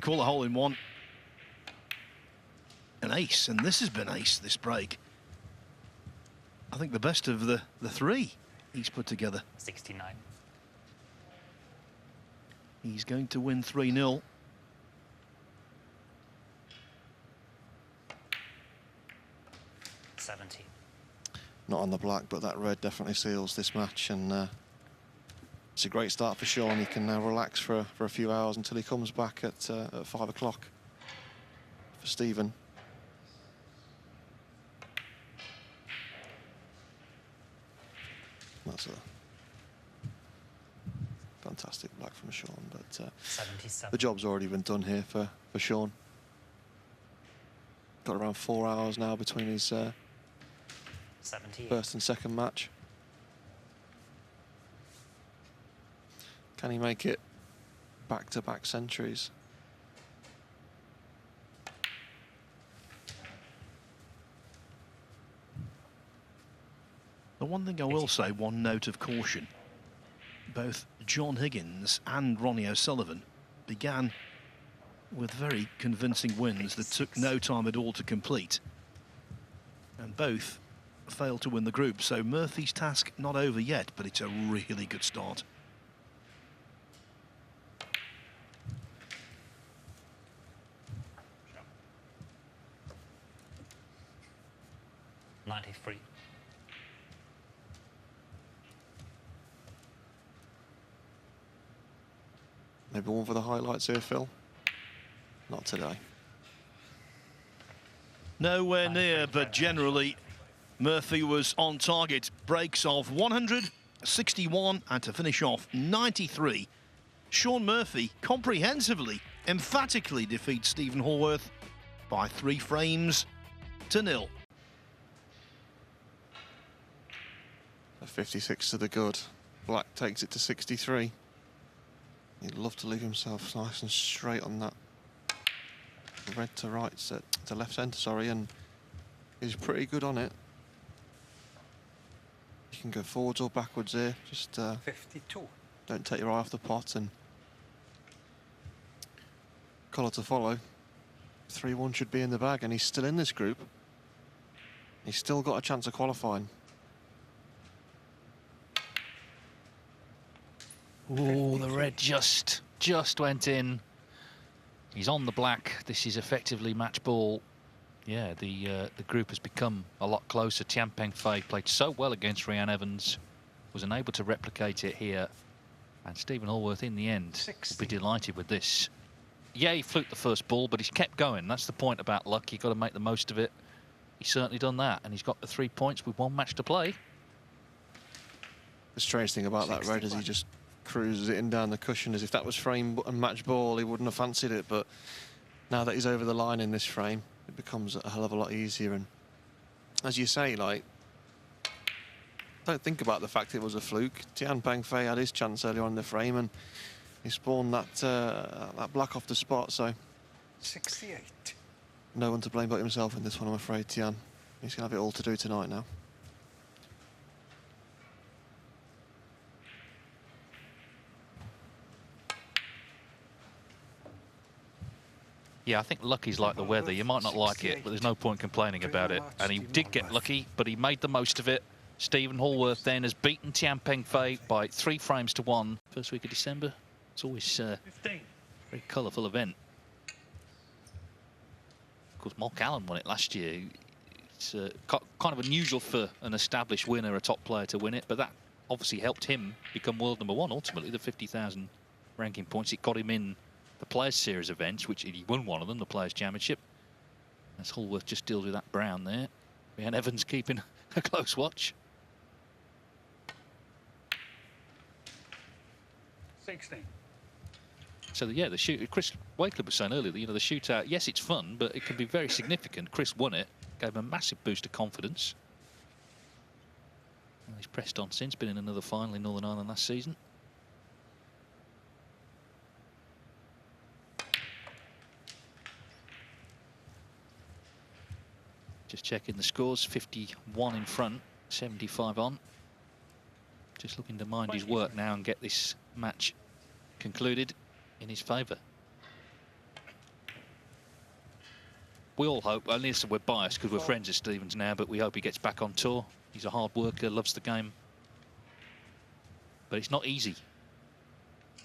call a hole in one. An ace, and this has been ace this break. I think the best of the three he's put together. 69. He's going to win 3-0. Not on the black, but that red definitely seals this match, and it's a great start for Sean. He can now relax for a few hours until he comes back at 5 o'clock for Stephen. That's a fantastic black from Sean, but the job's already been done here for Sean. Got around 4 hours now between his first and second match. Can he make it back-to-back centuries? The one thing I will say, one note of caution. Both John Higgins and Ronnie O'Sullivan began with very convincing wins that took no time at all to complete. And both failed to win the group, so Murphy's task not over yet, but it's a really good start. Maybe one for the highlights here, Phil. Not today. Nowhere near, but generally Murphy was on target. Breaks of 161 and to finish off 93. Shaun Murphy comprehensively, emphatically defeats Stephen Hallworth by 3 frames to 0. A 56 to the good. Black takes it to 63. He'd love to leave himself nice and straight on that red to right, to left centre, sorry, and he's pretty good on it. You can go forwards or backwards here, just 52. Don't take your eye off the pot, and colour to follow. 3-1 should be in the bag, and he's still in this group. He's still got a chance of qualifying. Oh, the red just went in. He's on the black. This is effectively match ball. Yeah, the group has become a lot closer. Tian Pengfei played so well against Rhian Evans, was unable to replicate it here. And Stephen Hallworth, in the end, will be delighted with this. Yeah, he fluked the first ball, but he's kept going. That's the point about luck. You've got to make the most of it. He's certainly done that, and he's got the 3 points with 1 match to play. The strange thing about that red is he just cruises it in down the cushion as if that was frame and match ball. He wouldn't have fancied it, but now that he's over the line in this frame, it becomes a hell of a lot easier. And as you say, like, don't think about the fact it was a fluke. Tian Pengfei had his chance earlier on in the frame, and he spawned that that black off the spot. So 68. No one to blame but himself in this one, I'm afraid. Tian, he's gonna have it all to do tonight now. Yeah, I think lucky's like the weather. You might not like it, but there's no point complaining about it. And he did get lucky, but he made the most of it. Stephen Hallworth then has beaten Tian Pengfei by 3 frames to 1. First week of December. It's always a very colourful event. Of course, Mark Allen won it last year. It's kind of unusual for an established winner, a top player, to win it, but that obviously helped him become world #1. Ultimately, the 50,000 ranking points, it got him in the Players Series events, which he won one of them, the Players Championship. As Hallworth just deals with that brown there. Rhian Evans keeping a close watch. 16. So yeah, the shoot. Chris Wakeley was saying earlier that, you know, the shootout, yes, it's fun, but it can be very significant. Chris won it, gave him a massive boost of confidence. And he's pressed on since, been in another final in Northern Ireland last season. Just checking the scores, 51 in front, 75 on. Just looking to mind his work now and get this match concluded in his favour. We all hope, and listen, we're biased because we're friends of Stevens now, but we hope he gets back on tour. He's a hard worker, loves the game. But it's not easy,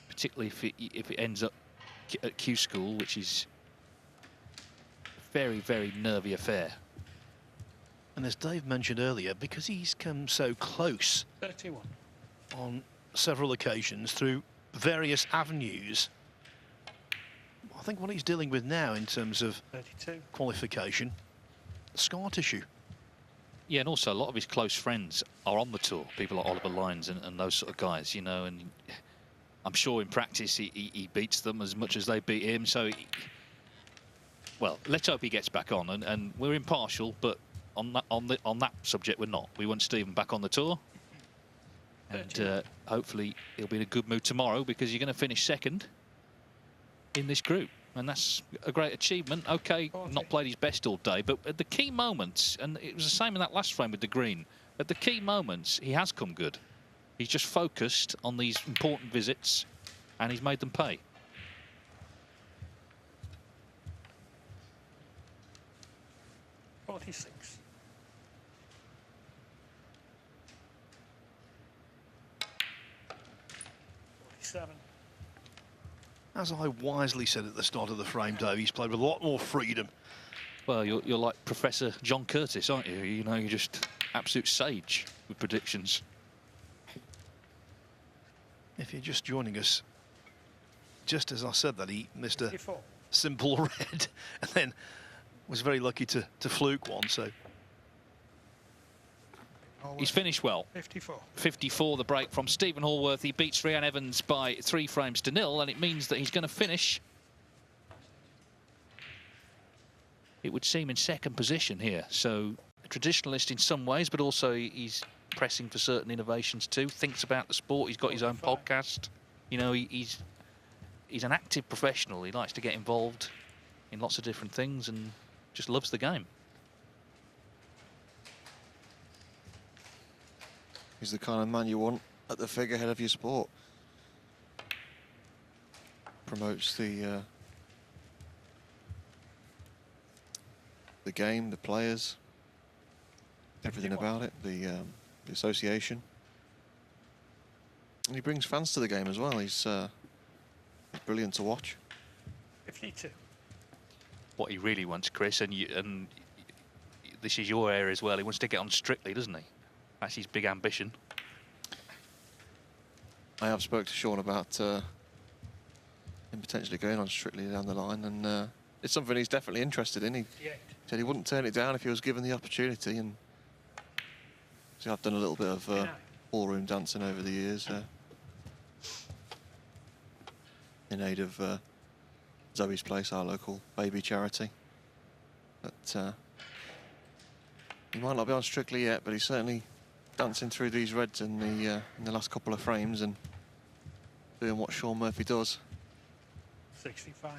particularly if it ends up at Q School, which is a very, very nervy affair. And as Dave mentioned earlier, because he's come so close 31. on several occasions through various avenues, I think what he's dealing with now in terms of 32. qualification, scar tissue. Yeah, and also a lot of his close friends are on the tour, people like Oliver Lyons and those sort of guys, you know, and I'm sure in practice he beats them as much as they beat him. So, well, let's hope he gets back on, and we're impartial, but on that subject we're not. We want Stephen back on the tour, and hopefully he'll be in a good mood tomorrow because you're going to finish second in this group, and that's a great achievement. Okay, not played his best all day, but at the key moments, and it was the same in that last frame with the green, at the key moments he has come good. He's just focused on these important visits and he's made them pay. .46. As I wisely said at the start of the frame, Dave, he's played with a lot more freedom. Well, you're like Professor John Curtis, aren't you? You know, you're just absolute sage with predictions. If you're just joining us, just as I said that, he missed a 54. simple red and then was very lucky to fluke one. So he's finished well. 54. 54 the break from Stephen Hallworth. He beats Rhian Evans by 3 frames to 0, and it means that he's going to finish, it would seem, in second position here. So a traditionalist in some ways, but also he's pressing for certain innovations too. Thinks about the sport. He's got his own podcast. You know, he's an active professional. He likes to get involved in lots of different things and just loves the game. He's the kind of man you want at the figurehead of your sport. Promotes the game, the players, everything about it, the association. And he brings fans to the game as well. He's brilliant to watch. 52. What he really wants, Chris, and this is your area as well, he wants to get on Strictly, doesn't he? That's his big ambition. I have spoke to Sean about him potentially going on Strictly down the line, and it's something he's definitely interested in. He said he wouldn't turn it down if he was given the opportunity. And so I've done a little bit of ballroom dancing over the years in aid of Zoe's Place, our local baby charity. But he might not be on Strictly yet, but he's certainly dancing through these reds in the last couple of frames and doing what Sean Murphy does. 65.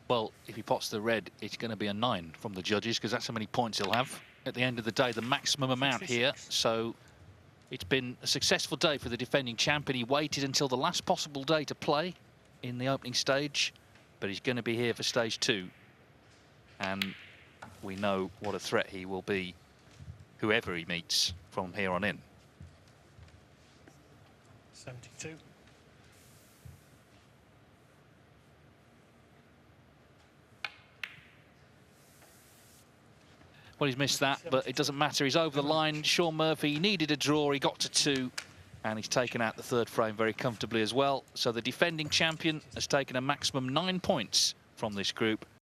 Well, if he pots the red, it's going to be a 9 from the judges, because that's how many points he'll have at the end of the day, the maximum amount 66. here. So it's been a successful day for the defending champion. He waited until the last possible day to play in the opening stage, but he's going to be here for stage 2. And we know what a threat he will be, whoever he meets from here on in. 72. Well, he's missed that, but it doesn't matter. He's over the line. Sean Murphy needed a draw. He got to 2, and he's taken out the third frame very comfortably as well. So the defending champion has taken a maximum 9 points from this group.